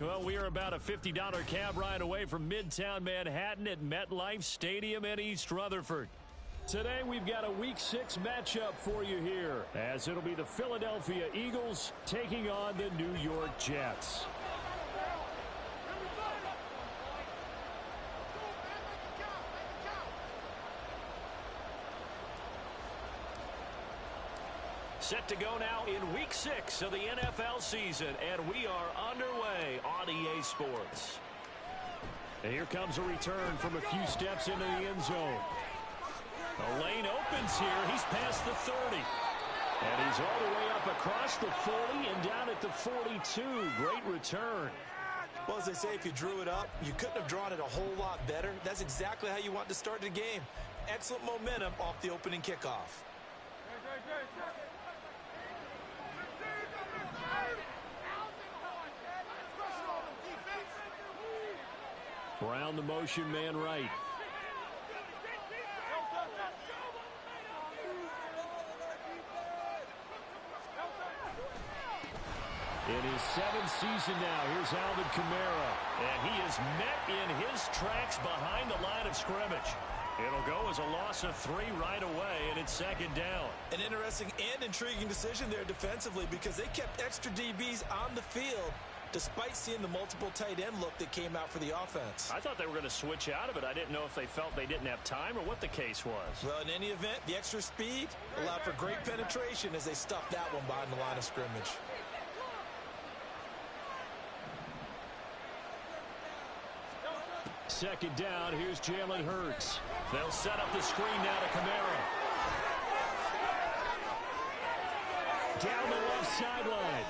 Well, we are about a $50 cab ride away from Midtown Manhattan at MetLife Stadium in East Rutherford. Today, we've got a Week 6 matchup for you here, as it'll be the Philadelphia Eagles taking on the New York Jets. Set to go now in Week 6 of the NFL season, and we are underway on EA Sports. And here comes a return from a few steps into the end zone. The lane opens here. He's past the 30. And he's all the way up across the 40 and down at the 42. Great return. Well, as they say, if you drew it up, you couldn't have drawn it a whole lot better. That's exactly how you want to start the game. Excellent momentum off the opening kickoff. Brown the motion man right. In his 7th season now, here's Alvin Kamara. And he is met in his tracks behind the line of scrimmage. It'll go as a loss of 3 right away, and it's 2nd down. An interesting and intriguing decision there defensively because they kept extra DBs on the field despite seeing the multiple tight end look that came out for the offense. I thought they were going to switch out of it. I didn't know if they felt they didn't have time or what the case was. Well, in any event, the extra speed allowed for great penetration as they stuffed that one behind the line of scrimmage. Second down, here's Jalen Hurts. They'll set up the screen now to Kamara. Down the left sideline.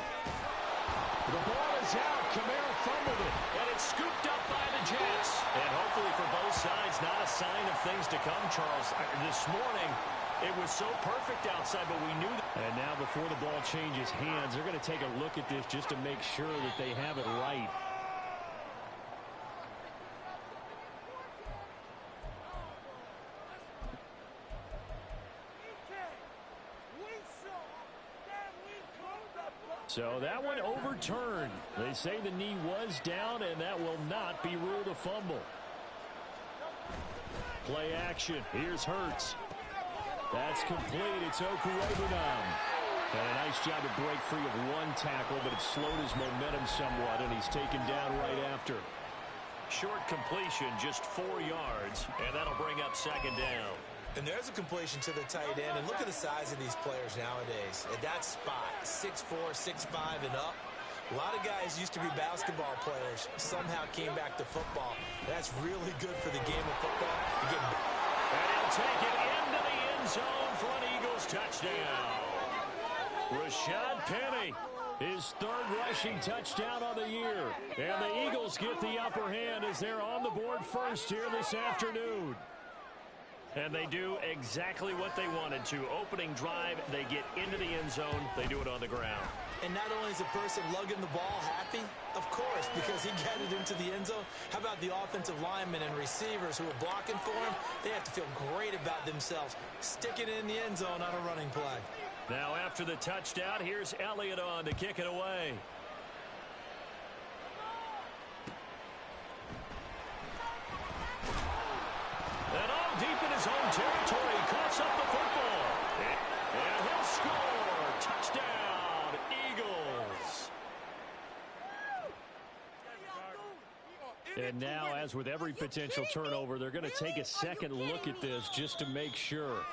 The ball is out. Kamara fumbled it, and it's scooped up by the Jets. And hopefully for both sides, not a sign of things to come, Charles. This morning, it was so perfect outside, but we knew that. And now before the ball changes hands, they're going to take a look at this just to make sure that they have it right. So that one overturned. They say the knee was down, and that will not be ruled a fumble. Play action. Here's Hurts. That's complete. It's Okurebunom. And a nice job to break free of one tackle, but it slowed his momentum somewhat, and he's taken down right after. Short completion, just 4 yards, and that'll bring up 2nd down. And there's a completion to the tight end. And look at the size of these players nowadays. At that spot, 6'4", 6'5", and up. A lot of guys used to be basketball players. Somehow came back to football. That's really good for the game of football. And he'll take it into the end zone for an Eagles touchdown. Rashad Penny, his 3rd rushing touchdown on the year. And the Eagles get the upper hand as they're on the board first here this afternoon. And they do exactly what they wanted to. Opening drive, they get into the end zone. They do it on the ground. And not only is the person lugging the ball happy, of course, because he got it into the end zone. How about the offensive linemen and receivers who are blocking for him? They have to feel great about themselves, sticking it in the end zone on a running play. Now after the touchdown, here's Elliott on to kick it away. And all deep in his own territory, coughs up the football. And he'll score. Touchdown, Eagles. And now, as with every potential turnover, they're going to take a second look at this just to make sure.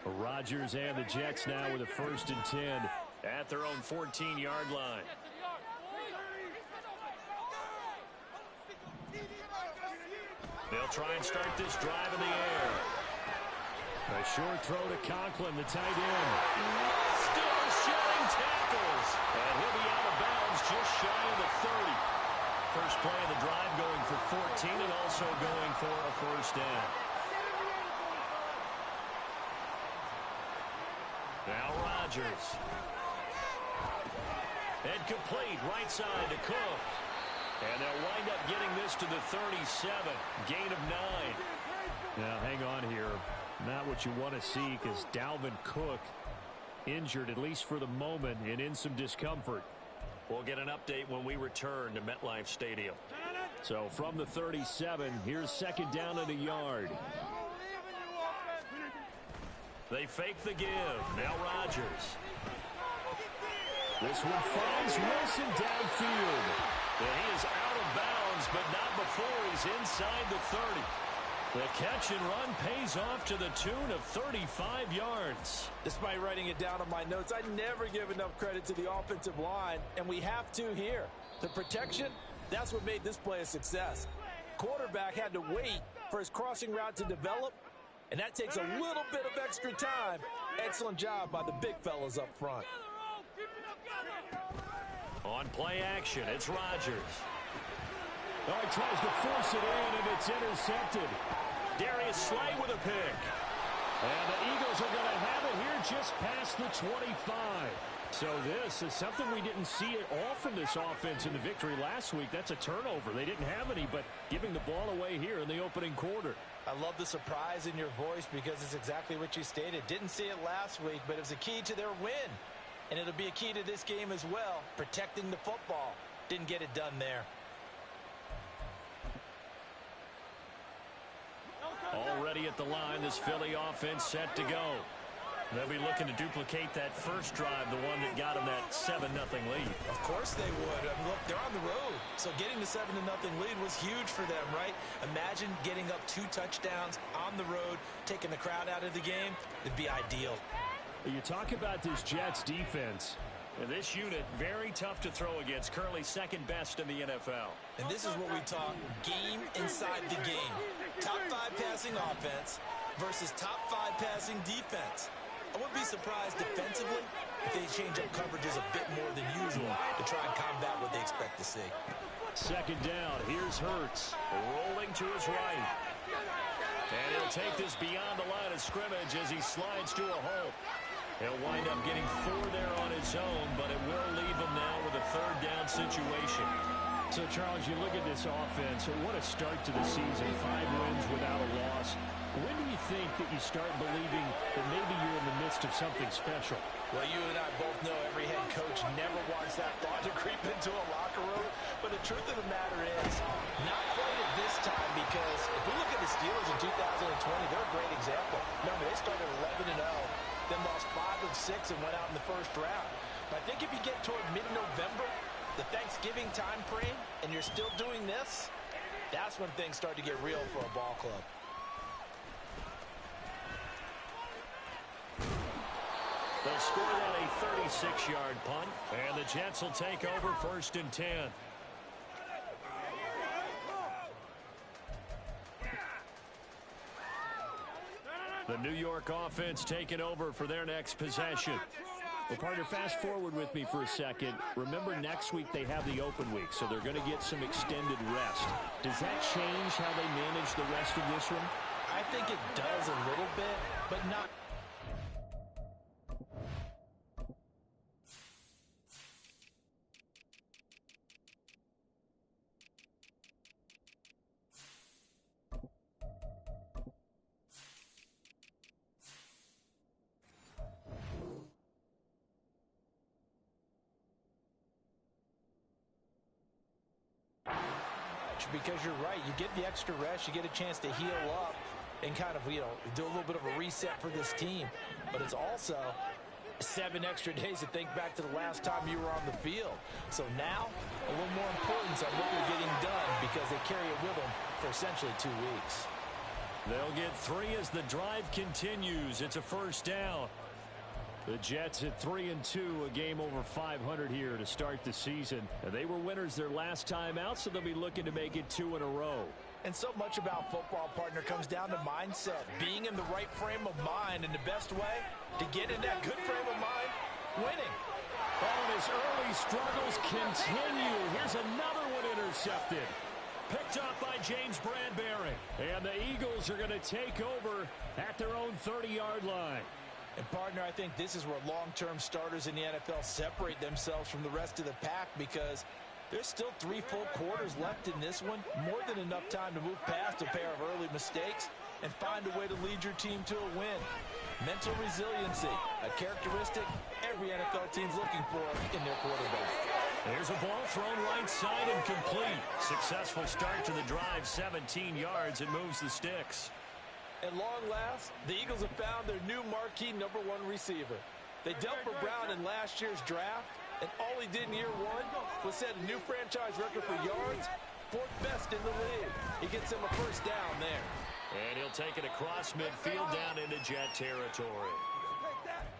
Rodgers and the Jets now with a 1st and 10 at their own 14-yard line. They'll try and start this drive in the air. A short throw to Conklin, the tight end. Still shedding tackles. And he'll be out of bounds just shy of the 30. First play of the drive going for 14 and also going for a 1st down. Now Rodgers. And complete right side to Cook. And they'll wind up getting this to the 37. Gain of 9. Now hang on here. Not what you want to see, because Dalvin Cook injured, at least for the moment, and in some discomfort. We'll get an update when we return to MetLife Stadium. So from the 37, here's second down and a yard. They fake the give. Now Rodgers. This one finds Wilson downfield. And he is out of bounds, but not before he's inside the 30. The catch and run pays off to the tune of 35 yards. Despite writing it down on my notes, I never give enough credit to the offensive line, and we have to here. The protection, that's what made this play a success. Quarterback had to wait for his crossing route to develop, and that takes a little bit of extra time. Excellent job by the big fellas up front. On play action, it's Rodgers. Oh, he tries to force it in, and it's intercepted. Darius Slay with a pick. And the Eagles are going to have it here just past the 25. So this is something we didn't see at all from this offense in the victory last week. That's a turnover. They didn't have any, but giving the ball away here in the opening quarter. I love the surprise in your voice because it's exactly what you stated. Didn't see it last week, but it was a key to their win. And it'll be a key to this game as well, protecting the football. Didn't get it done there. Already at the line, this Philly offense set to go. They'll be looking to duplicate that first drive, the one that got them that 7-0 lead. Of course they would. I mean, look, they're on the road. So getting the 7-0 lead was huge for them, right? Imagine getting up 2 touchdowns on the road, taking the crowd out of the game. It'd be ideal. You talk about this Jets defense. And this unit, very tough to throw against. Currently second best in the NFL. And this is what we talk, game inside the game. Top 5 passing offense versus top 5 passing defense. I wouldn't be surprised defensively if they change up coverages a bit more than usual to try and combat what they expect to see. Second down, here's Hurts, rolling to his right. And he'll take this beyond the line of scrimmage as he slides to a hole. He'll wind up getting 4 there on his own, but it will leave him now with a third down situation. So, Charles, you look at this offense, what a start to the season, 5 wins without a loss. When do you think that you start believing that maybe you're in the midst of something special? Well, you and I both know every head coach never wants that thought to creep into a locker room. But the truth of the matter is, not quite at this time, because if we look at the Steelers in 2020, they're a great example. Remember, they started 11-0, then lost 5 of 6 and went out in the first round. But I think if you get toward mid-November, the Thanksgiving time frame, and you're still doing this, that's when things start to get real for a ball club. They'll score that a 36-yard punt, and the Jets will take over 1st and 10. The New York offense taking over for their next possession. Well, partner, fast forward with me for a second. Remember, next week they have the open week, so they're going to get some extended rest. Does that change how they manage the rest of this one? I think it does a little bit, but not. Because you're right, you get the extra rest, you get a chance to heal up and kind of, do a little bit of a reset for this team. But it's also 7 extra days to think back to the last time you were on the field. So now, a little more importance on what they're getting done because they carry it with them for essentially 2 weeks. They'll get 3 as the drive continues. It's a first down. The Jets at 3-2, a game over 500 here to start the season. And they were winners their last time out, so they'll be looking to make it 2 in a row. And so much about football, partner, comes down to mindset. Being in the right frame of mind, and the best way to get in that good frame of mind, winning. Oh, and his early struggles continue. Here's another one intercepted. Picked up by James Bradbury. And the Eagles are going to take over at their own 30-yard line. And, partner, I think this is where long-term starters in the NFL separate themselves from the rest of the pack because there's still 3 full quarters left in this one. More than enough time to move past a pair of early mistakes and find a way to lead your team to a win. Mental resiliency, a characteristic every NFL team's looking for in their quarterback. There's a ball thrown right side and complete. Successful start to the drive, 17 yards. It moves the sticks. At long last, the Eagles have found their new marquee #1 receiver. They dealt for Brown in last year's draft, and all he did in year one was set a new franchise record for yards, 4th best in the league. He gets him a first down there. And he'll take it across midfield down into Jet territory.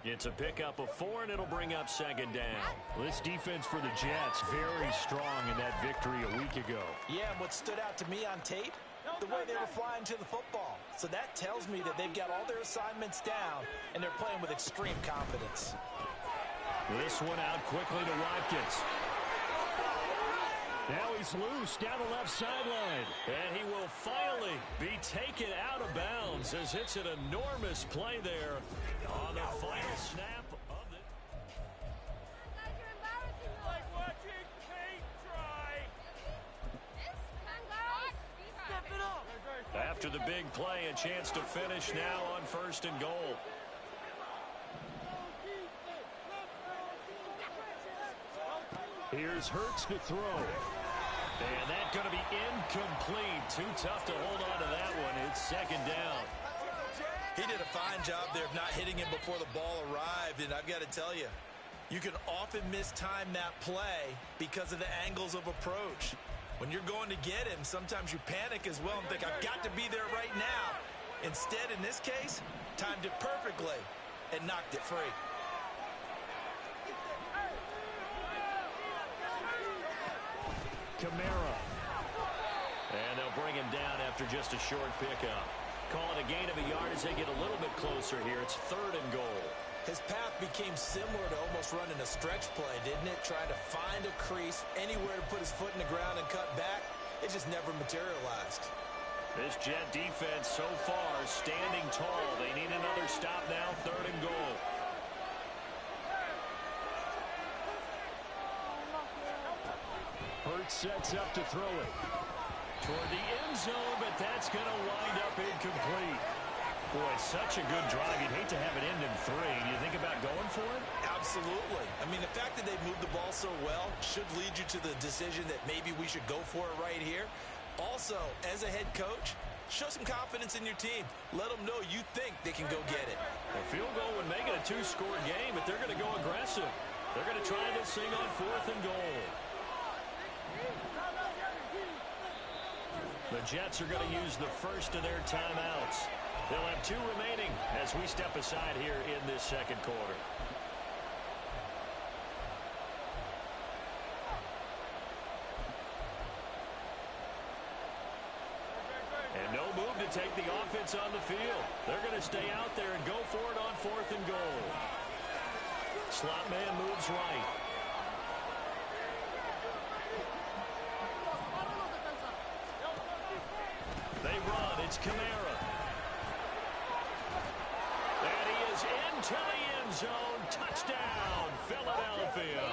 It's a pickup of 4, and it'll bring up 2nd down. This defense for the Jets, very strong in that victory a week ago. Yeah, and what stood out to me on tape, the way they were flying to the football. So that tells me that they've got all their assignments down, and they're playing with extreme confidence. This one out quickly to Watkins. Now he's loose down the left sideline. And he will finally be taken out of bounds as it's an enormous play there on the final snap of the... After the big play, a chance to finish now on 1st and goal. Here's Hurts to throw. And that's going to be incomplete. Too tough to hold on to that one. It's 2nd down. He did a fine job there of not hitting him before the ball arrived, and I've got to tell you, you can often mistime that play because of the angles of approach. When you're going to get him, sometimes you panic as well and think, I've got to be there right now. Instead, in this case, timed it perfectly and knocked it free. Kamara. And they'll bring him down after just a short pickup. Call it a gain of a yard as they get a little bit closer here. It's 3rd and goal. His path became similar to almost running a stretch play, didn't it? Trying to find a crease, anywhere to put his foot in the ground and cut back. It just never materialized. This Jet defense so far standing tall. They need another stop now, 3rd and goal. Hurts sets up to throw it toward the end zone, but that's going to wind up incomplete. Boy, such a good drive. You'd hate to have it end in 3. Do you think about going for it? Absolutely. I mean, the fact that they moved the ball so well should lead you to the decision that maybe we should go for it right here. Also, as a head coach, show some confidence in your team. Let them know you think they can go get it. A field goal would make it a 2-score game, but they're going to go aggressive. They're going to try this thing on 4th and goal. The Jets are going to use the first of their timeouts. They'll have 2 remaining as we step aside here in this 2nd quarter. And no move to take the offense on the field. They're going to stay out there and go for it on 4th and goal. Slot man moves right. They run. It's Kamara. And he is into the end zone. Touchdown, Philadelphia.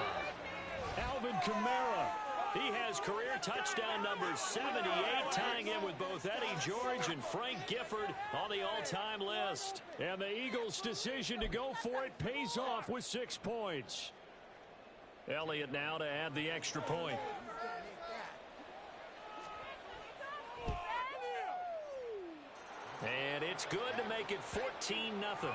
Alvin Kamara. He has career touchdown number 78, tying in with both Eddie George and Frank Gifford on the all-time list. And the Eagles' decision to go for it pays off with 6 points. Elliott now to add the extra point. And it's good to make it 14-0.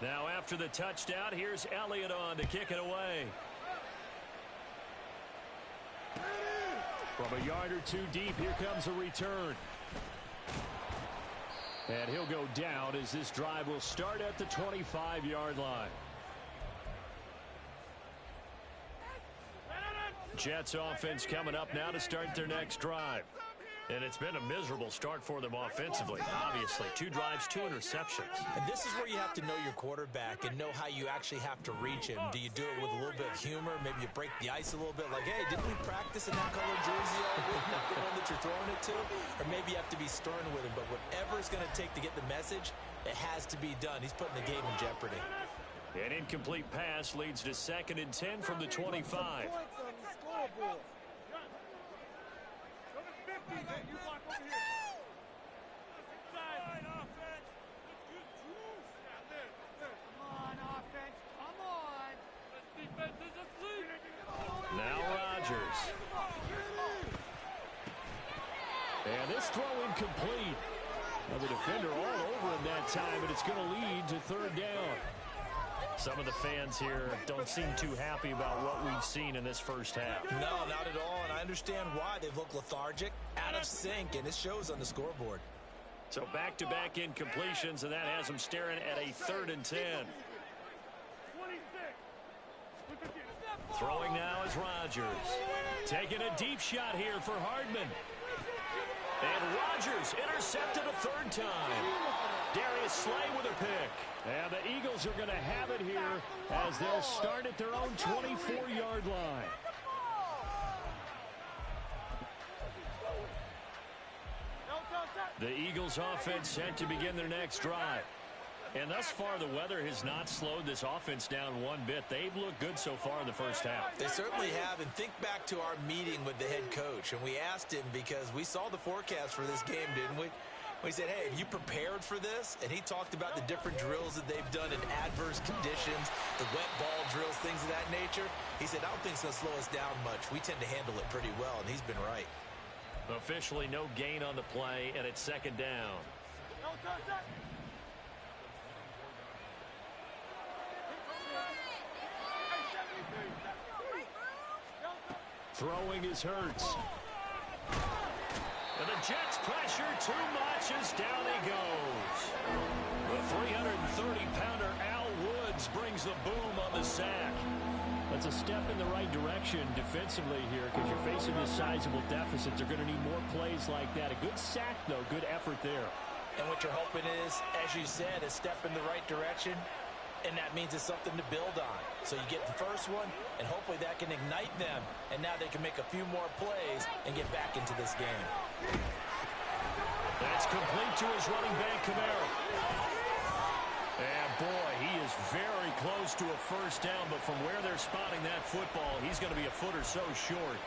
Now after the touchdown, here's Elliott on to kick it away. From a yard or 2 deep, here comes a return. And he'll go down as this drive will start at the 25-yard line. Jets offense coming up now to start their next drive. And it's been a miserable start for them offensively. Obviously, 2 drives, 2 interceptions. And this is where you have to know your quarterback and know how you actually have to reach him. Do you do it with a little bit of humor? Maybe you break the ice a little bit, like, hey, didn't we practice in that color jersey all week? Not the one that you're throwing it to? Or maybe you have to be stern with him. But whatever it's going to take to get the message, It has to be done. He's putting the game in jeopardy. An incomplete pass leads to 2nd and 10 from the 25. Now Rodgers. And this throw incomplete. Now the defender all over him that time, and it's going to lead to 3rd down. Some of the fans here don't seem too happy about what we've seen in this first half. No, not at all, and I understand why. They look lethargic, out of sync, and it shows on the scoreboard. So back-to-back incompletions, and that has them staring at a 3rd and 10. Throwing now is Rodgers. Taking a deep shot here for Hardman. And Rodgers intercepted a 3rd time. Darius Slay with a pick. And the Eagles are going to have it here as they'll start at their own 24-yard line. The Eagles offense set to begin their next drive. And thus far, the weather has not slowed this offense down one bit. They've looked good so far in the first half. They certainly have. And think back to our meeting with the head coach. And we asked him because we saw the forecast for this game, didn't we? We said, hey, have you prepared for this? And he talked about the different drills that they've done in adverse conditions, the wet ball drills, things of that nature. He said, I don't think it's going to slow us down much. We tend to handle it pretty well, and he's been right. Officially no gain on the play, and it's 2nd down. Throwing is Hurts. And the Jets pressure too much as down he goes. The 330-pounder Al Woods brings the boom on the sack. That's a step in the right direction defensively here because you're facing this sizable deficit. They're going to need more plays like that. A good sack, though. Good effort there. And what you're hoping is, as you said, a step in the right direction, and that means it's something to build on. So you get the first one, and hopefully that can ignite them, and now they can make a few more plays and get back into this game. That's complete to his running back, Kamara. And, boy, he is very close to a first down, but from where they're spotting that football, he's going to be a foot or so short.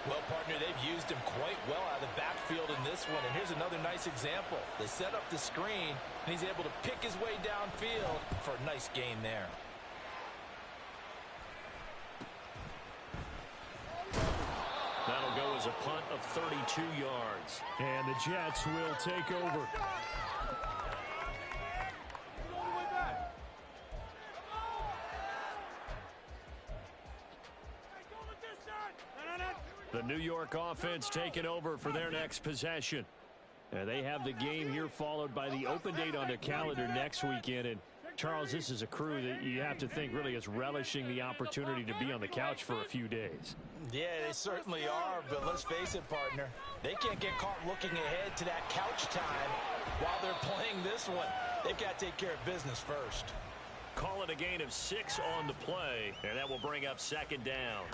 Well, partner, they've used him quite well out of the backfield in this one, and here's another nice example. They set up the screen, and he's able to pick his way downfield for a nice gain there. That'll go as a punt of 32 yards. And the Jets will take over. The New York offense taking over for their next possession. They have the game here followed by the open date on their calendar next weekend. And Charles, this is a crew that you have to think really is relishing the opportunity to be on the couch for a few days. Yeah, they certainly are, but let's face it, partner. They can't get caught looking ahead to that couch time while they're playing this one. They've got to take care of business first. Call it a gain of 6 on the play, and that will bring up 2nd down.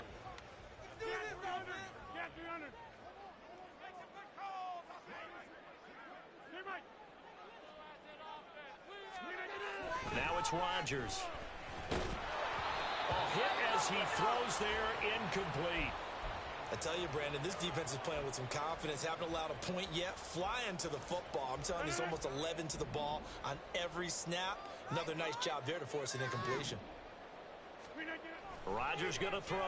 Now it's Rodgers. Hit as he throws there, incomplete. I tell you, Brandon, this defense is playing with some confidence. Haven't allowed a point yet. Flying to the football. I'm telling you, it's almost 11 to the ball on every snap. Another nice job there to force an incompletion. Rodgers going to throw.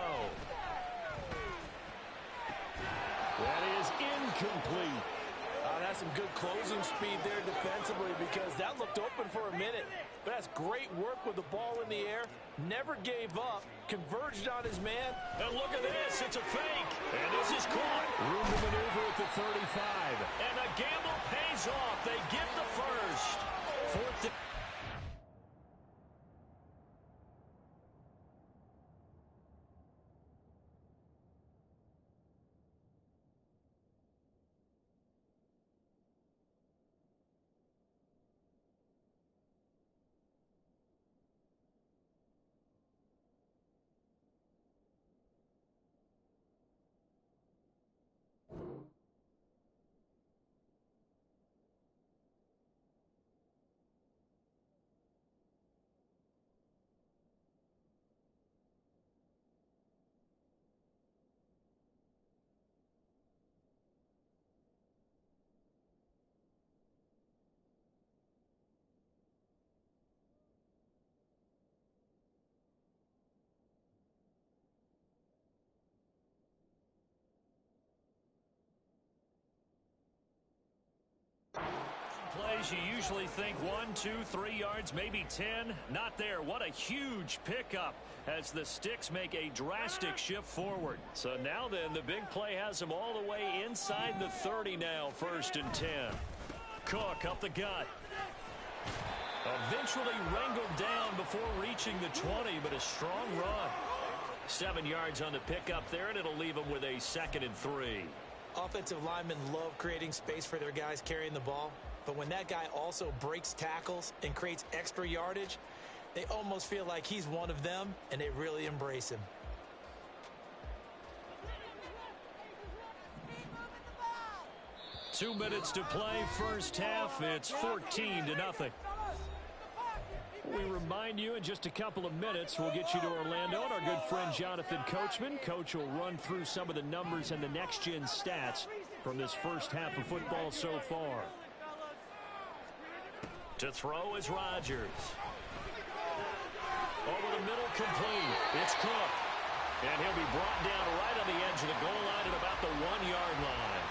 That is incomplete. That's some good closing speed there defensively because that looked open for a minute. But that's great work with the ball in the air. Never gave up. Converged on his man. And look at this. It's a fake. And this is caught. Room to maneuver at the 35. And the gamble pays off. They get the first. 4th down. plays, you usually think 1, 2, 3 yards, maybe 10. Not there. What a huge pickup as the sticks make a drastic shift forward. So now then, the big play has them all the way inside the 30 now, 1st and 10. Cook up the gut. Eventually wrangled down before reaching the 20, but a strong run. 7 yards on the pickup there, and it'll leave them with a 2nd and 3. Offensive linemen love creating space for their guys carrying the ball, but when that guy also breaks tackles and creates extra yardage, they almost feel like he's one of them, and they really embrace him. Two minutes to play, first half. It's 14-0. We remind you in just a couple of minutes, we'll get you to Orlando and our good friend Jonathan Coachman. Coach will run through some of the numbers and the next-gen stats from this first half of football so far. To throw is Rodgers. Over the middle, complete. It's Cook. And he'll be brought down right on the edge of the goal line at about the 1-yard line.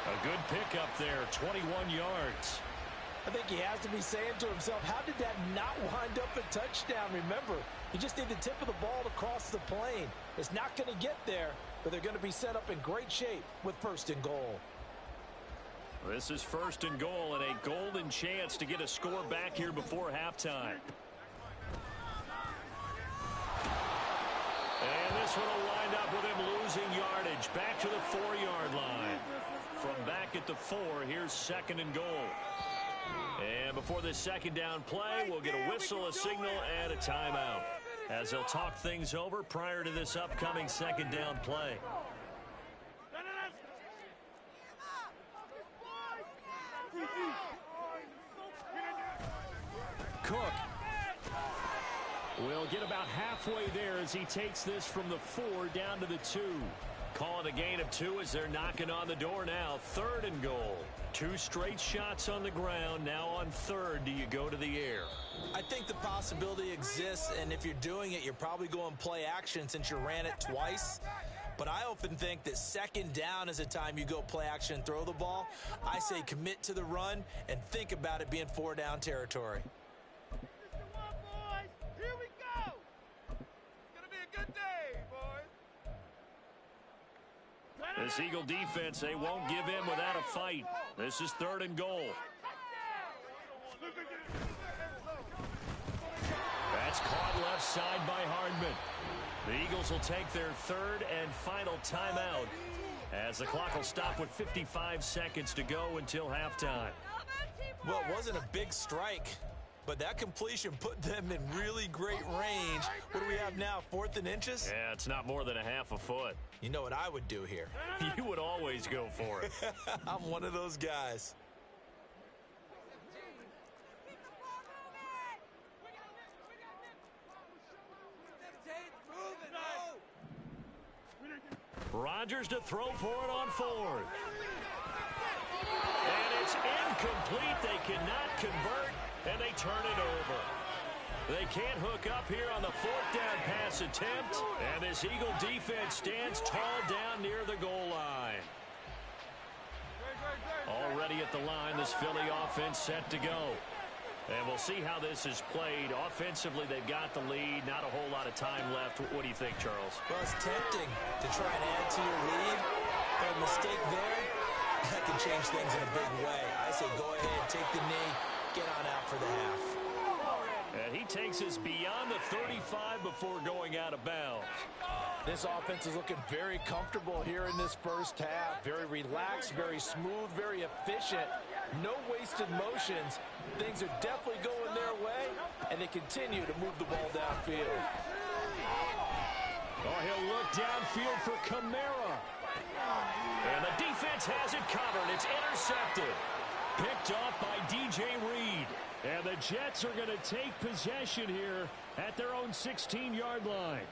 A good pickup there, 21 yards. I think he has to be saying to himself, how did that not wind up a touchdown? Remember, you just need the tip of the ball to cross the plane. It's not going to get there, but they're going to be set up in great shape with 1st and goal. This is 1st and goal and a golden chance to get a score back here before halftime. And this one will wind up with him losing yardage back to the 4-yard line. From back at the 4, here's 2nd and goal. And before this 2nd down play, we'll get a whistle, a signal, and a timeout as they'll talk things over prior to this upcoming 2nd down play. Cook will get about halfway there as he takes this from the 4 down to the 2. Calling a gain of 2 as they're knocking on the door now. 3rd and goal. 2 straight shots on the ground. Now on 3rd, do you go to the air? I think the possibility exists, and if you're doing it, you're probably going play action since you ran it twice. But I often think that 2nd down is a time you go play action and throw the ball. I say commit to the run and think about it being 4-down territory. Here we go! It's gonna be a good day, boys. This Eagle defense, they won't give in without a fight. This is 3rd and goal. That's caught left side by Hardman. The Eagles will take their 3rd and final timeout as the clock will stop with 55 seconds to go until halftime. Well, it wasn't a big strike, but that completion put them in really great range. What do we have now, 4th and inches? Yeah, it's not more than a half a foot. You know what I would do here? You would always go for it. I'm one of those guys. Rodgers to throw for it on 4th. And it's incomplete. They cannot convert, and they turn it over. They can't hook up here on the 4th down pass attempt, and this Eagle defense stands tall down near the goal line. Already at the line, this Philly offense set to go. And we'll see how this is played. Offensively, they've got the lead. Not a whole lot of time left. What do you think, Charles? Well, it's tempting to try and add to your lead, but a mistake there, that can change things in a big way. I say go ahead, take the knee, get on out for the half. And he takes us beyond the 35 before going out of bounds. This offense is looking very comfortable here in this first half. Very relaxed, very smooth, very efficient. No wasted motions. Things are definitely going their way, and they continue to move the ball downfield. Oh, he'll look downfield for Kamara. And the defense has it covered. It's intercepted. Picked off by DJ Reed. And the Jets are going to take possession here at their own 16-yard line.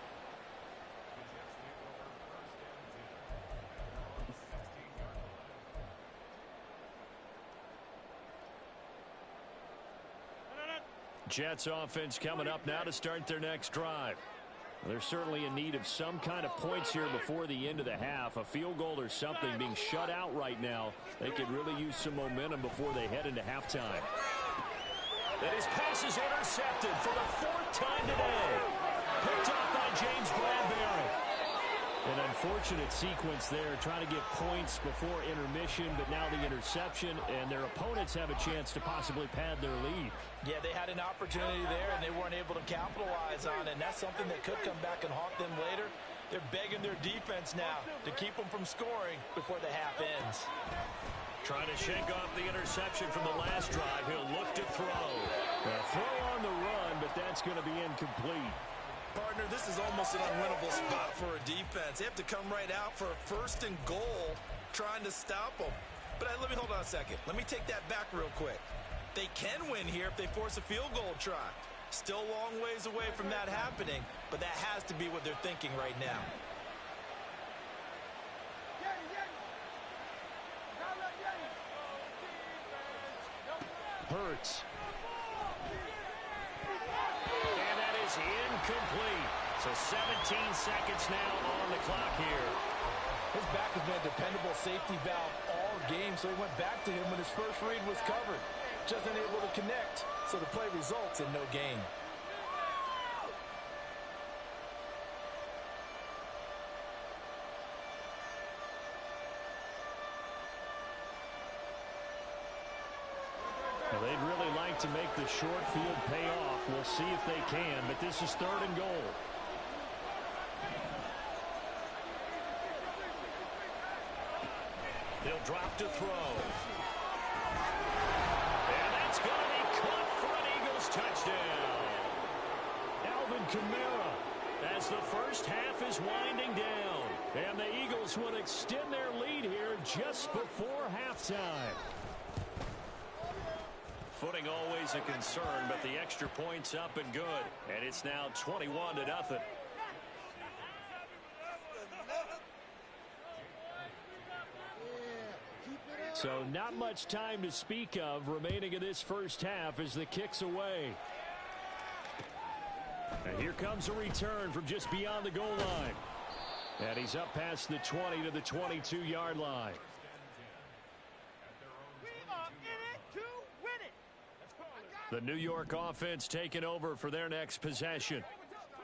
Jets offense coming up now to start their next drive. They're certainly in need of some kind of points here before the end of the half. A field goal or something. Being shut out right now, they could really use some momentum before they head into halftime. And his pass is intercepted for the 4th time today. Picked off by James Bradbury. An unfortunate sequence there, trying to get points before intermission, but now the interception, and their opponents have a chance to possibly pad their lead. Yeah, they had an opportunity there, and they weren't able to capitalize on it, and that's something that could come back and haunt them later. They're begging their defense now to keep them from scoring before the half ends. Trying to shake off the interception from the last drive. He'll look to throw. A throw on the run, but that's going to be incomplete. Partner, this is almost an unwinnable spot for a defense. They have to come right out for a 1st and goal trying to stop them. But let me hold on a second. Let me take that back real quick. They can win here if they force a field goal try. Still a long ways away from that happening, but that has to be what they're thinking right now. Hurts. And that is incomplete. So 17 seconds now on the clock here. His back has been a dependable safety valve all game, so he went back to him when his first read was covered. Just unable to connect, so the play results in no gain. Well, they'd really like to make the short field pay off. We'll see if they can, but this is 3rd and goal. He'll drop to throw. And that's going to be caught for an Eagles touchdown. Alvin Kamara, as the first half is winding down. And the Eagles will extend their lead here just before halftime. Footing always a concern, but the extra point's up and good. And it's now 21-0. So not much time to speak of remaining in this first half as the kick's away. And here comes a return from just beyond the goal line. And he's up past the 20 to the 22-yard line. The New York offense taking over for their next possession.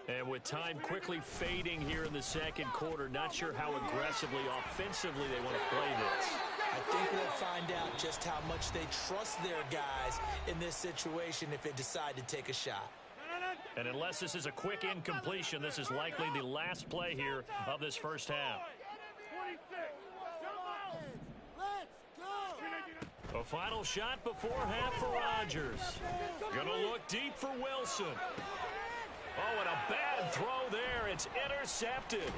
And with time quickly fading here in the second quarter, not sure how aggressively, offensively they want to play this. I think we'll find out just how much they trust their guys in this situation if they decide to take a shot. And unless this is a quick incompletion, this is likely the last play here of this first half. A final shot before half for Rodgers. Gonna look deep for Wilson. Oh, and a bad throw there. It's intercepted.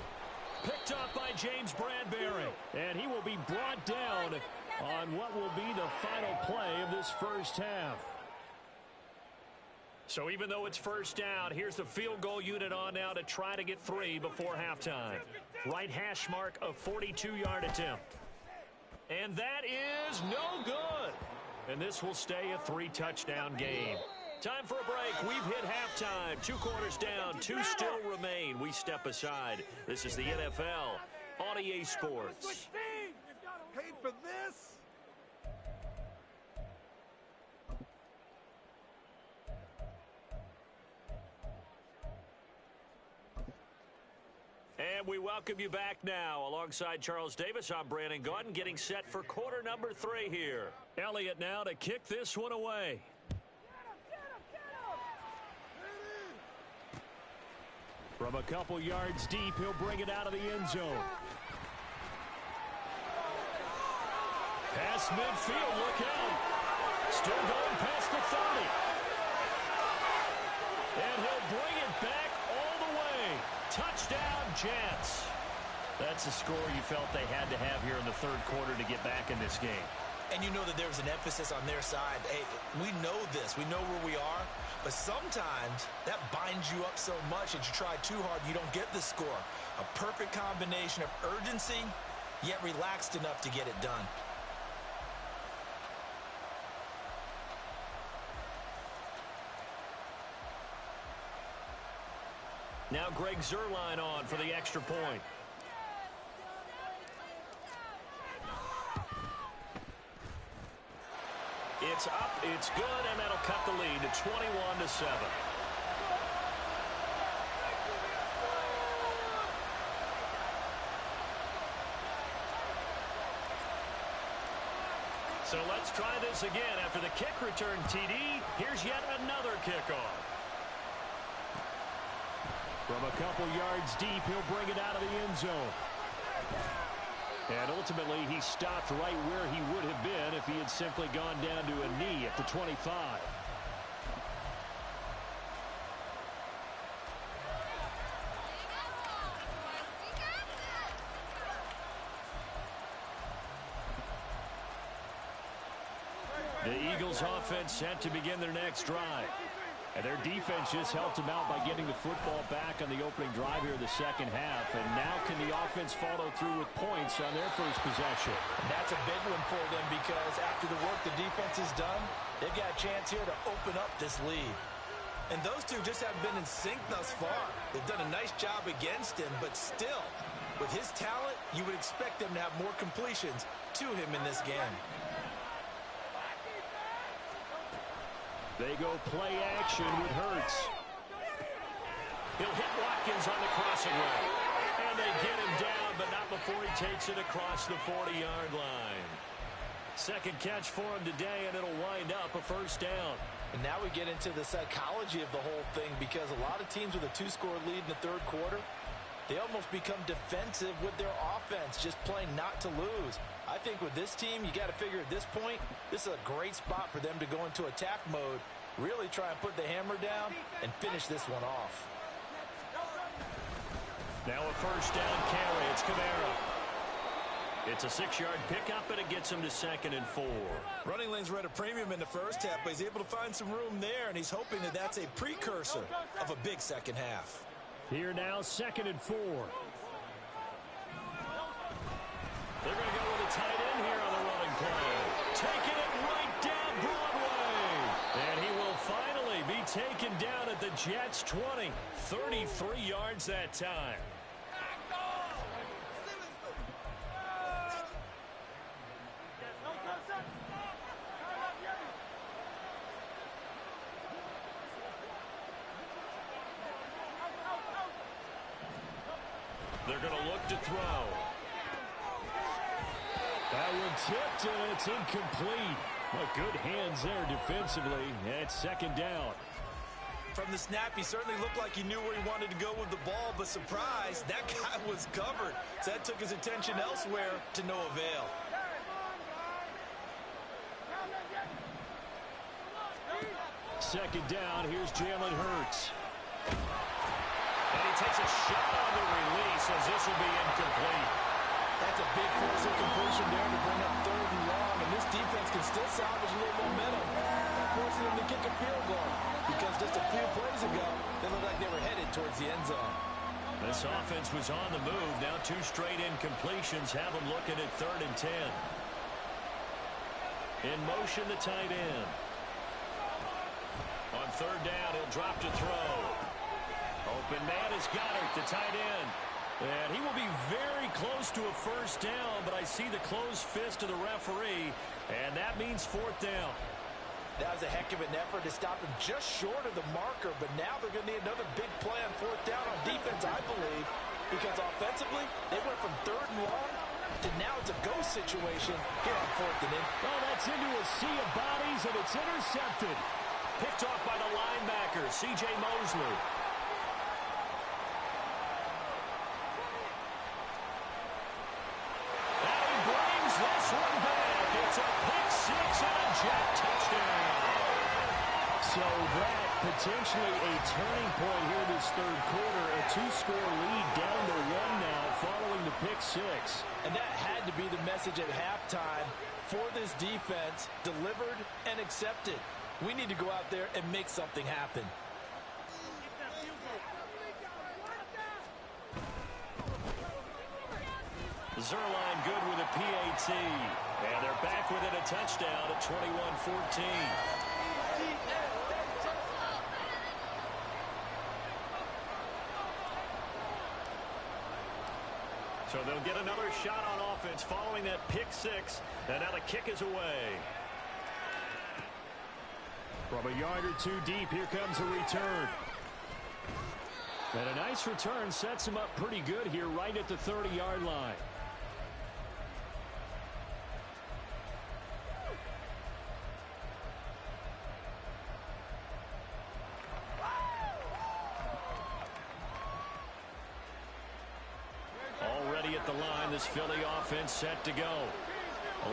Picked off by James Bradbury. And he will be brought down on what will be the final play of this first half. So even though it's first down, here's the field goal unit on now to try to get 3 before halftime. Right hash mark of 42-yard attempt. And that is no good. And this will stay a 3-touchdown game. Time for a break. We've hit halftime. 2 quarters down. 2 still remain. We step aside. This is the NFL on EA Sports. Paid for this? And we welcome you back now. Alongside Charles Davis, I'm Brandon Gaudin, getting set for quarter number 3 here. Elliott now to kick this one away. From a couple yards deep, he'll bring it out of the end zone. Pass midfield, look out. Still going past the 30. And he'll bring it back all the way. Touchdown, Jets. That's a score you felt they had to have here in the third quarter to get back in this game. And you know that there was an emphasis on their side. Hey, we know this. We know where we are. But sometimes that binds you up so much that you try too hard, you don't get the score. A perfect combination of urgency, yet relaxed enough to get it done. Now Greg Zuerlein on for the extra point. It's up, it's good, and that'll cut the lead to 21-7. So let's try this again. After the kick return TD, here's yet another kickoff. From a couple yards deep, he'll bring it out of the end zone. And ultimately, he stopped right where he would have been if he had simply gone down to a knee at the 25. The Eagles offense set to begin their next drive. And their defense just helped them out by getting the football back on the opening drive here in the second half. And now can the offense follow through with points on their first possession? And that's a big one for them because after the work the defense has done, they've got a chance here to open up this lead. And those two just haven't been in sync thus far. They've done a nice job against him, but still, with his talent, you would expect them to have more completions to him in this game. They go play action with Hurts. He'll hit Watkins on the crossing route. And they get him down, but not before he takes it across the 40-yard line. Second catch for him today, and it'll wind up a first down. And now we get into the psychology of the whole thing because a lot of teams with a two-score lead in the third quarter, they almost become defensive with their offense, just playing not to lose. I think with this team, you got to figure at this point, this is a great spot for them to go into attack mode, really try and put the hammer down and finish this one off. Now a first down carry. It's Kamara. It's a 6-yard pickup, and it gets him to 2nd and 4. Running lanes were at a premium in the first half, but he's able to find some room there, and he's hoping that that's a precursor of a big second half. Here now, 2nd and 4. They're going to go with a tight end here on the running play. Taking it right down Broadway. And he will finally be taken down at the Jets' 20. 33 yards that time. They're going to look to throw. That one tipped, and it's incomplete. Well, good hands there defensively. It's 2nd down. From the snap, he certainly looked like he knew where he wanted to go with the ball, but surprise, that guy was covered. So that took his attention elsewhere to no avail. Second down, here's Jalen Hurts. And he takes a shot on the release as this will be incomplete. That's a big force of completion there to bring up 3rd and long, and this defense can still salvage a little momentum, forcing them to kick a field goal, because just a few plays ago, they looked like they were headed towards the end zone. This offense was on the move. Now 2 straight incompletions have them looking at 3rd and 10. In motion, the tight end. On 3rd down, he'll drop to throw. Open man is Goddard, the tight end. And he will be very close to a first down, but I see the closed fist of the referee, and that means 4th down. That was a heck of an effort to stop him just short of the marker, but now they're going to need another big play on 4th down on defense, I believe, because offensively, they went from 3rd and long to now it's a go situation here on 4th and in. Well, that's into a sea of bodies, and it's intercepted. Picked off by the linebacker, C.J. Mosley. This one back. It's a pick 6 and a Jet touchdown. So that potentially a turning point here this third quarter. A 2-score lead down to 1 now following the pick 6. And that had to be the message at halftime for this defense, delivered and accepted. We need to go out there and make something happen. Zuerlein good with a PAT. And they're back within a touchdown at 21-14. So they'll get another shot on offense following that pick six. And now the kick is away. From a yard or two deep, here comes a return. And a nice return sets him up pretty good here right at the 30-yard line. Already at the line, this Philly offense set to go.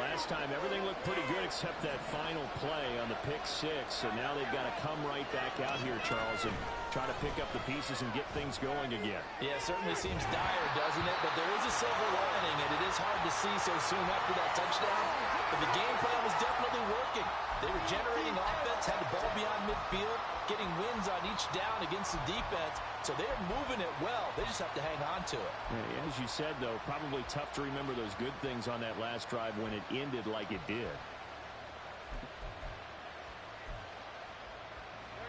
Last time, everything looked pretty good except that final play on the pick six. And now they've got to come right back out here, Charles, and try to pick up the pieces and get things going again. Yeah, it certainly seems dire, doesn't it? But there is a silver lining, and it is hard to see so soon after that touchdown. But the game plan was definitely working. They were generating offense, had the ball beyond midfield, getting wins on each down against the defense. So they're moving it well. They just have to hang on to it. Yeah, as you said, though, probably tough to remember those good things on that last drive when it ended like it did.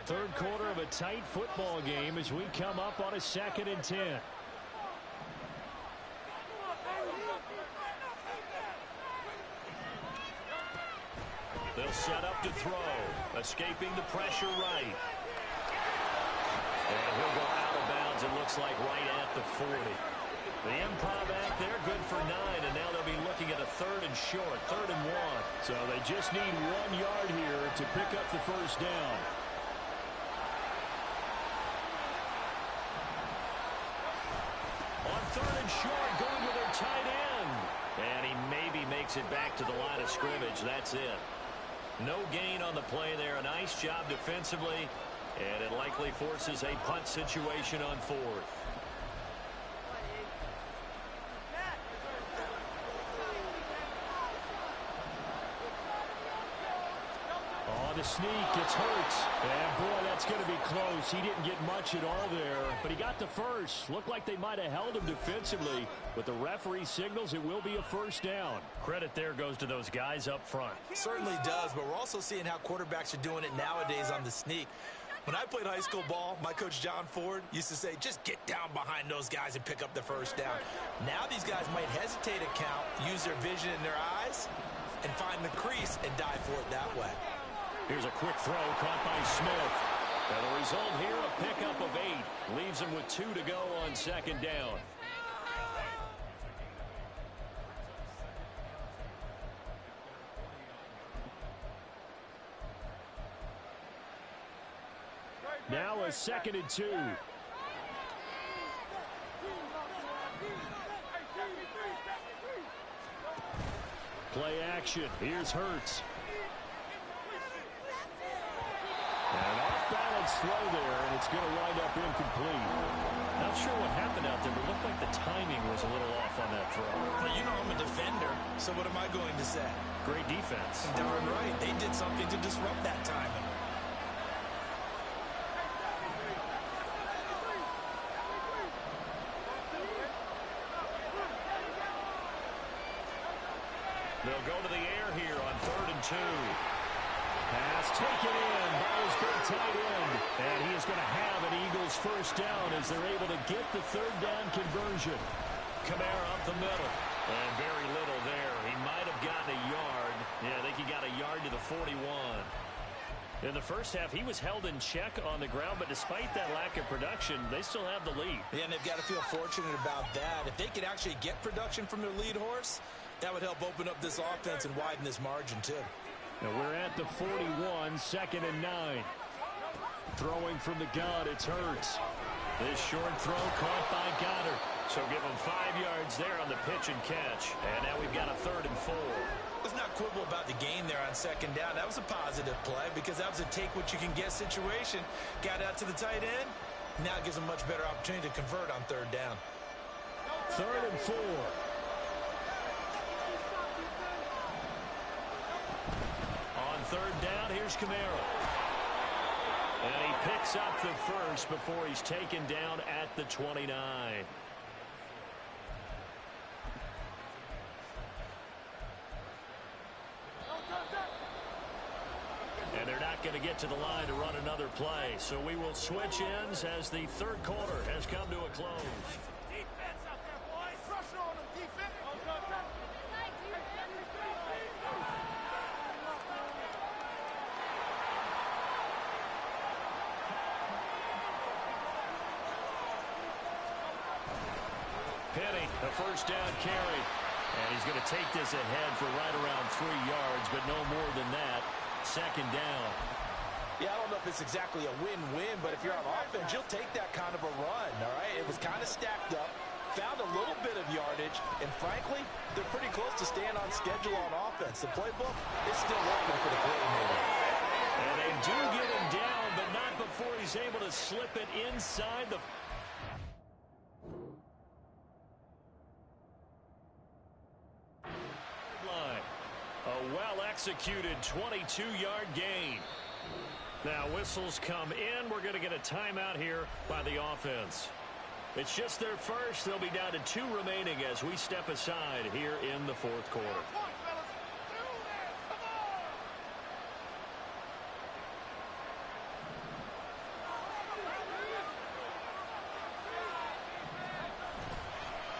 Third quarter of a tight football game as we come up on a 2nd and 10. They'll set up to throw. Escaping the pressure right. And he'll go out of bounds, it looks like, right at the 40. The improv act there, good for 9, and now they'll be looking at a 3rd and short, 3rd and 1. So they just need 1 yard here to pick up the first down. On 3rd and short, going with their tight end. And he maybe makes it back to the line of scrimmage. That's it. No gain on the play there. A nice job defensively. And it likely forces a punt situation on 4th. Oh, the sneak, it's Hurts. And boy, that's going to be close. He didn't get much at all there, but he got the first. Looked like they might have held him defensively, but the referee signals it will be a first down. Credit there goes to those guys up front. Certainly does, but we're also seeing how quarterbacks are doing it nowadays on the sneak. When I played high school ball, my coach John Ford used to say, just get down behind those guys and pick up the first down. Now these guys might hesitate to count, use their vision in their eyes, and find the crease and dive for it that way. Here's a quick throw caught by Smith. And the result here, a pickup of 8. Leaves him with 2 to go on 2nd down. Now a 2nd and 2. Play action. Here's Hurts. And off-balance throw there, and it's going to wind up incomplete. Not sure what happened out there, but it looked like the timing was a little off on that throw. Well, you know I'm a defender, so what am I going to say? Great defense. Darn right. They did something to disrupt that timing. They'll go to the air here on 3rd and 2. Pass taken in by his big tight end. And he is going to have an Eagles first down as they're able to get the 3rd down conversion. Kamara up the middle. And very little there. He might have gotten a yard. Yeah, I think he got a yard to the 41. In the first half, he was held in check on the ground, but despite that lack of production, they still have the lead. Yeah, and they've got to feel fortunate about that. If they could actually get production from their lead horse, that would help open up this offense and widen this margin, too. Now we're at the 41, 2nd and 9. Throwing from the gun, it's Hurts. This short throw caught by Goddard. So give him 5 yards there on the pitch and catch. And now we've got a 3rd and 4. Let's not quibble about the gain there on 2nd down. That was a positive play because that was a take-what-you-can-get situation. Got out to the tight end. Now it gives them much better opportunity to convert on 3rd down. 3rd and 4. On 3rd down, here's Kamara. And he picks up the first before he's taken down at the 29. And they're not going to get to the line to run another play. So we will switch ends as the 3rd quarter has come to a close. Defense out there, boys. Pressure on them. A first down carry. And he's going to take this ahead for right around 3 yards, but no more than that. Second down. Yeah, I don't know if it's exactly a win-win, but if you're on offense, you'll take that kind of a run, all right? It was kind of stacked up, found a little bit of yardage, and frankly, they're pretty close to staying on schedule on offense. The playbook is still open for the coordinator. And they do get him down, but not before he's able to slip it inside the line. A well-executed 22-yard gain. Now whistles come in. We're going to get a timeout here by the offense. It's just their first. They'll be down to 2 remaining as we step aside here in the fourth quarter.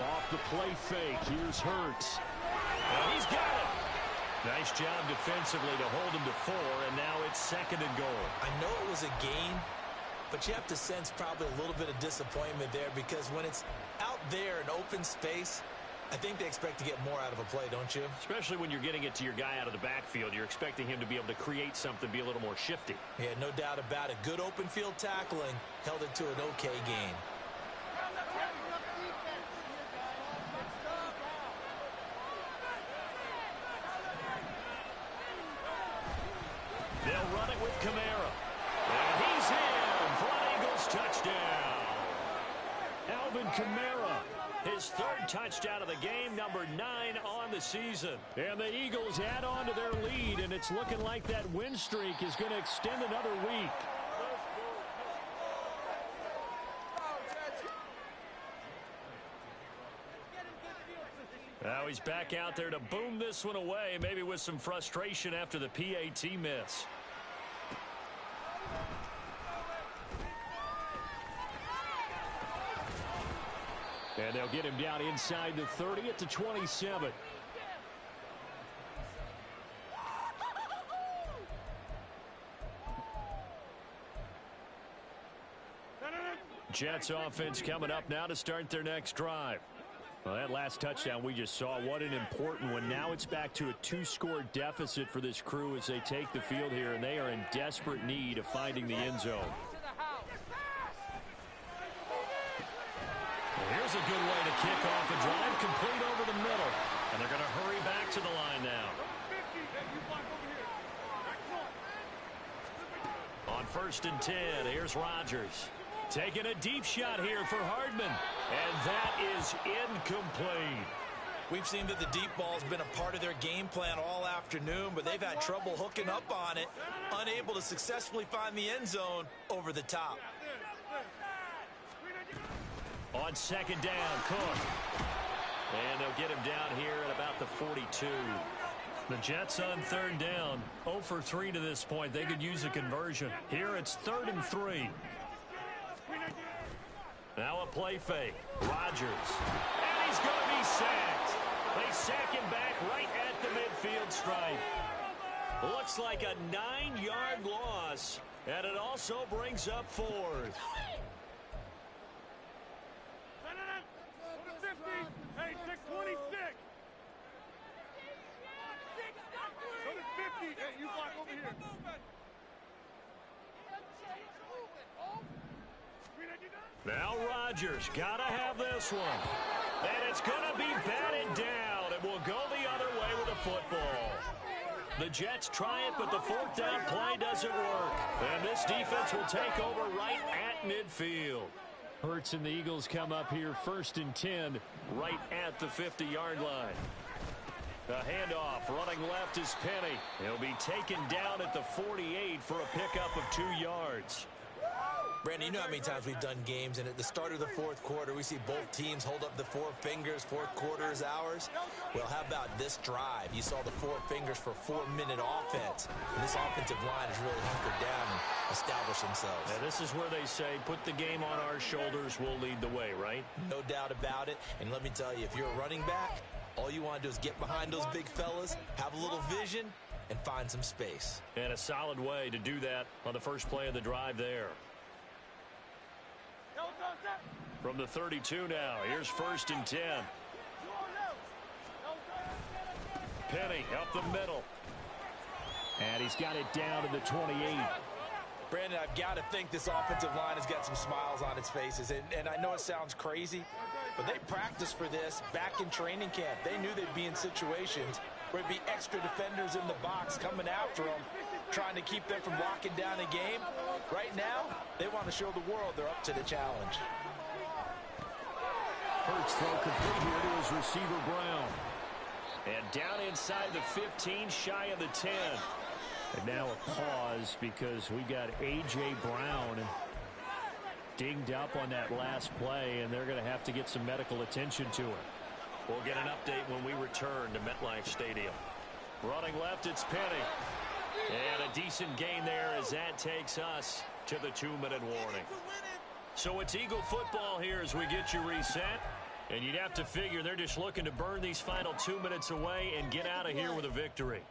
Off the play fake. Here's Hurts. And he's got it. Nice job defensively to hold him to 4, and now it's second and goal. I know it was a gain, but you have to sense probably a little bit of disappointment there because when it's out there in open space, I think they expect to get more out of a play, don't you? Especially when you're getting it to your guy out of the backfield. You're expecting him to be able to create something, be a little more shifty. Yeah, no doubt about it. Good open field tackling held it to an okay gain. They'll run it with Kamara. And he's in for an Eagles touchdown. Alvin Kamara, his 3rd touchdown of the game, number 9 on the season. And the Eagles add on to their lead, and it's looking like that win streak is going to extend another week. Now he's back out there to boom this one away, maybe with some frustration after the PAT miss. And they'll get him down inside the 30 at the 27. Jets offense coming up now to start their next drive. Well, that last touchdown we just saw, what an important one. Now it's back to a 2-score deficit for this crew as they take the field here, and they are in desperate need of finding the end zone. Well, here's a good way to kick off a drive, complete over the middle. And they're going to hurry back to the line now. On 1st and 10, here's Rodgers. Taking a deep shot here for Hardman. And that is incomplete. We've seen that the deep ball's been a part of their game plan all afternoon, but they've had trouble hooking up on it, unable to successfully find the end zone over the top. On 2nd down, Cook. And they'll get him down here at about the 42. The Jets on 3rd down, 0 for 3 to this point. They could use a conversion. Here it's 3rd and 3. Now a play fake. Rodgers. And he's going to be sacked. They sack him back right at the midfield stripe. Looks like a 9-yard loss. And it also brings up 4th. Hey, 626. Go to 50. Hey, you block over here. Now Rodgers got to have this one. And it's going to be batted down. It will go the other way with the football. The Jets try it, but the 4th down play doesn't work. And this defense will take over right at midfield. Hurts and the Eagles come up here 1st and 10 right at the 50-yard line. A handoff running left is Penny. He'll be taken down at the 48 for a pickup of 2 yards. Brandon, you know how many times we've done games, and at the start of the 4th quarter, we see both teams hold up the 4 fingers, 4th quarter is ours. Well, how about this drive? You saw the 4 fingers for 4-minute offense. And this offensive line has really hunkered down and established themselves. Now, this is where they say, put the game on our shoulders, we'll lead the way, right? No doubt about it. And let me tell you, if you're a running back, all you want to do is get behind those big fellas, have a little vision, and find some space. And a solid way to do that on the first play of the drive there. From the 32 now, here's 1st and 10. Penny up the middle. And he's got it down to the 28. Brandon, I've got to think this offensive line has got some smiles on its faces. And I know it sounds crazy, but they practiced for this back in training camp. They knew they'd be in situations where there'd be extra defenders in the box coming after them, trying to keep them from locking down a game. Right now, they want to show the world they're up to the challenge. Hurts throw complete here to his receiver, Brown. And down inside the 15, shy of the 10. And now a pause because we got A.J. Brown dinged up on that last play, and they're going to have to get some medical attention to it. We'll get an update when we return to MetLife Stadium. Running left, it's Penny. And a decent gain there as that takes us to the 2-minute warning. So it's Eagle football here as we get you reset. And you'd have to figure they're just looking to burn these final 2 minutes away and get out of here with a victory.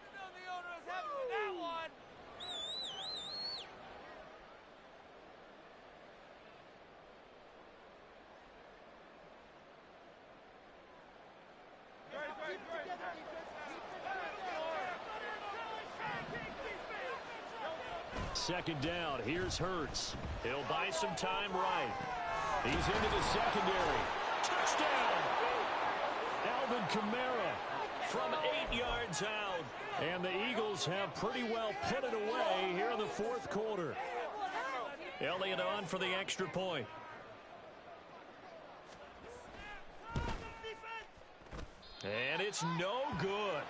Second down. Here's Hurts. He'll buy some time right. He's into the secondary. Touchdown! Alvin Kamara from 8 yards out. And the Eagles have pretty well put it away here in the fourth quarter. Elliott on for the extra point. And it's no good.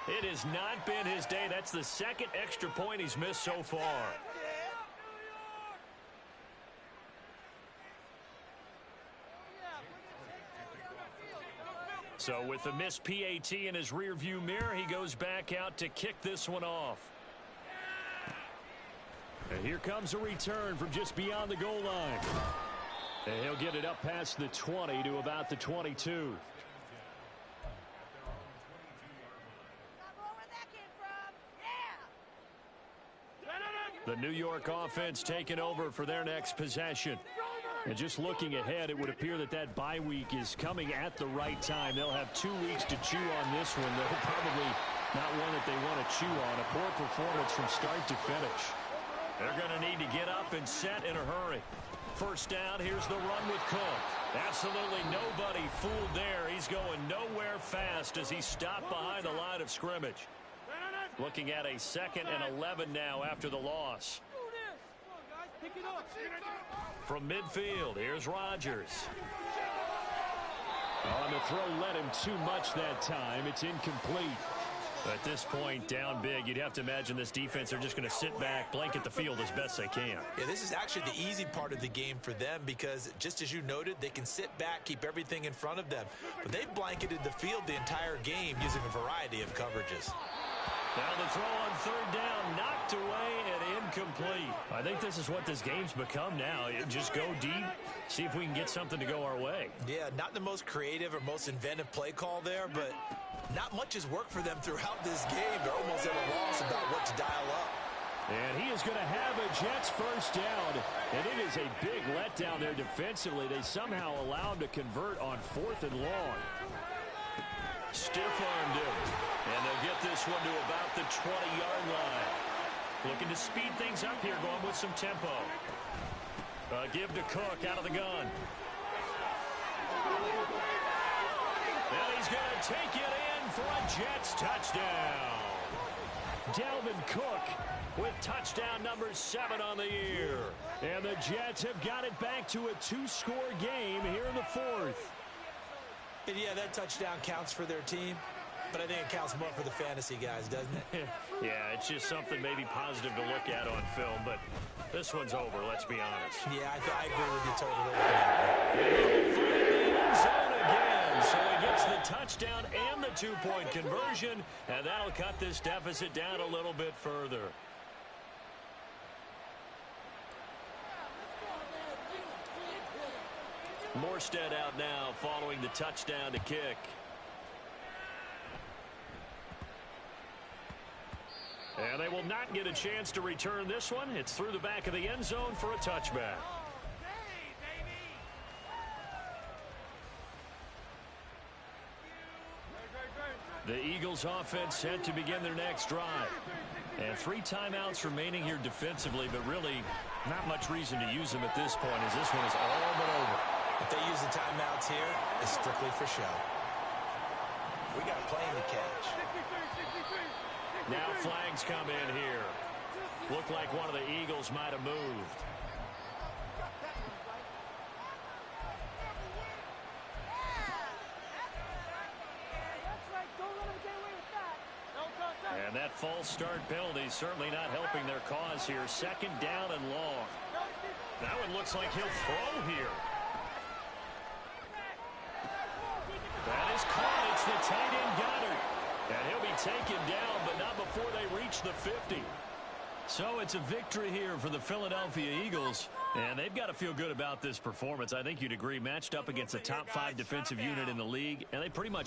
It has not been his day. That's the second extra point he's missed so far. So with the missed PAT in his rearview mirror, he goes back out to kick this one off. And here comes a return from just beyond the goal line. And he'll get it up past the 20 to about the 22. The New York offense taking over for their next possession. And just looking ahead, it would appear that that bye week is coming at the right time. They'll have 2 weeks to chew on this one, though probably not one that they want to chew on. A poor performance from start to finish. They're going to need to get up and set in a hurry. First down, here's the run with Cook. Absolutely nobody fooled there. He's going nowhere fast as he stopped behind the line of scrimmage. Looking at a 2nd and 11 now after the loss. From midfield, here's Rodgers. On the throw, led him too much that time. It's incomplete. At this point, down big, you'd have to imagine this defense are just going to sit back, blanket the field as best they can. Yeah, this is actually the easy part of the game for them because, just as you noted, they can sit back, keep everything in front of them. But they've blanketed the field the entire game using a variety of coverages. Now the throw on 3rd down, knocked away and incomplete. I think this is what this game's become now. Just go deep, see if we can get something to go our way. Yeah, not the most creative or most inventive play call there, but not much has worked for them throughout this game. They're almost at a loss about what to dial up. And he is going to have a Jets first down. And it is a big letdown there defensively. They somehow allow him to convert on 4th and long. Stiff-armed him. And they'll get this one to about the 20-yard line. Looking to speed things up here, going with some tempo. Give to Cook out of the gun. Now he's going to take it in for a Jets touchdown. Dalvin Cook with touchdown number 7 on the year. And the Jets have got it back to a 2-score game here in the 4th. And yeah, that touchdown counts for their team, but I think it counts more for the fantasy guys, doesn't it? Yeah, it's just something maybe positive to look at on film, but this one's over, let's be honest. Yeah, I agree with you totally. Find the end zone again, so he gets the touchdown and the 2-point conversion, and that'll cut this deficit down a little bit further. Morstead out now following the touchdown to kick. And they will not get a chance to return this one. It's through the back of the end zone for a touchback. The Eagles Eagles offense set to begin their next drive. And 3 timeouts remaining here defensively, but really not much reason to use them at this point as this one is all but over. If they use the timeouts here, it's strictly for show. We got a plane to catch. Now flags come in here. Looked like one of the Eagles might have moved. And that false start penalty certainly not helping their cause here. 2nd down and long. That one looks like he'll throw here. That is caught. It's the tight end Goddard. And he'll be taken down, but not before they reach the 50. So it's a victory here for the Philadelphia Eagles. And they've got to feel good about this performance. I think you'd agree, matched up against a top 5 defensive unit in the league, and they pretty much